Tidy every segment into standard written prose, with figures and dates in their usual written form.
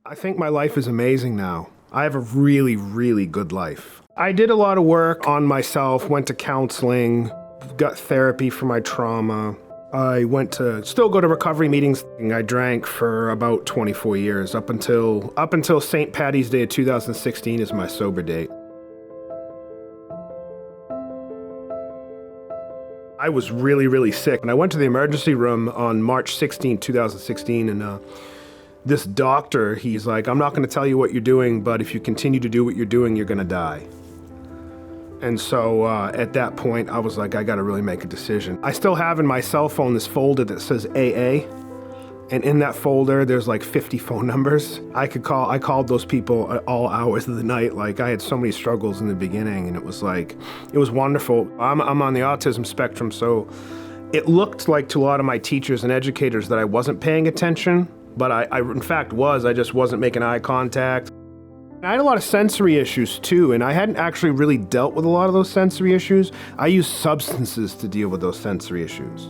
I think my life is amazing now. I have a really, really good life. I did a lot of work on myself, went to counseling, got therapy for my trauma. I still go to recovery meetings. I drank for about 24 years, up until St. Patty's Day of 2016 is my sober date. I was really, really sick, and I went to the emergency room on March 16, 2016, and this doctor, he's like, I'm not gonna tell you what you're doing, but if you continue to do what you're doing, you're gonna die. And so at that point, I was like, I gotta really make a decision. I still have in my cell phone this folder that says AA, and in that folder, there's like 50 phone numbers. I called those people at all hours of the night. Like, I had so many struggles in the beginning, and it was wonderful. I'm on the autism spectrum, so it looked like to a lot of my teachers and educators that I wasn't paying attention, but I in fact was. I just wasn't making eye contact. I had a lot of sensory issues too, and I hadn't actually really dealt with a lot of those sensory issues. I used substances to deal with those sensory issues.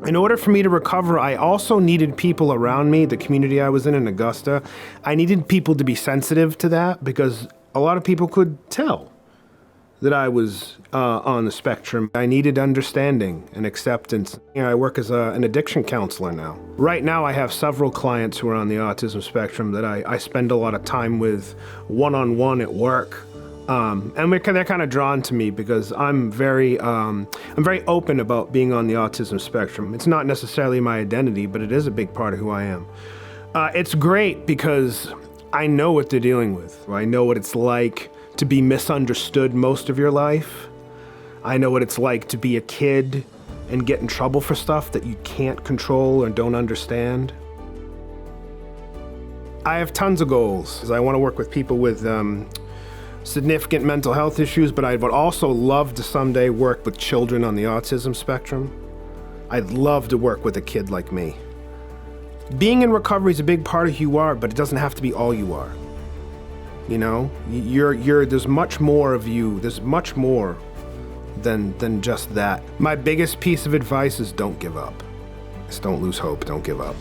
In order for me to recover, I also needed people around me, the community I was in Augusta. I needed people to be sensitive to that because a lot of people could tell that I was on the spectrum. I needed understanding and acceptance. You know, I work as an addiction counselor now. Right now I have several clients who are on the autism spectrum that I spend a lot of time with one-on-one at work. And they're kind of drawn to me because I'm very open about being on the autism spectrum. It's not necessarily my identity, but it is a big part of who I am. It's great because I know what they're dealing with. I know what it's like to be misunderstood most of your life. I know what it's like to be a kid and get in trouble for stuff that you can't control or don't understand. I have tons of goals. I want to work with people with significant mental health issues, but I would also love to someday work with children on the autism spectrum. I'd love to work with a kid like me. Being in recovery is a big part of who you are, but it doesn't have to be all you are. You know, there's much more of you. There's much more than just that. My biggest piece of advice is don't give up. Just don't lose hope. Don't give up.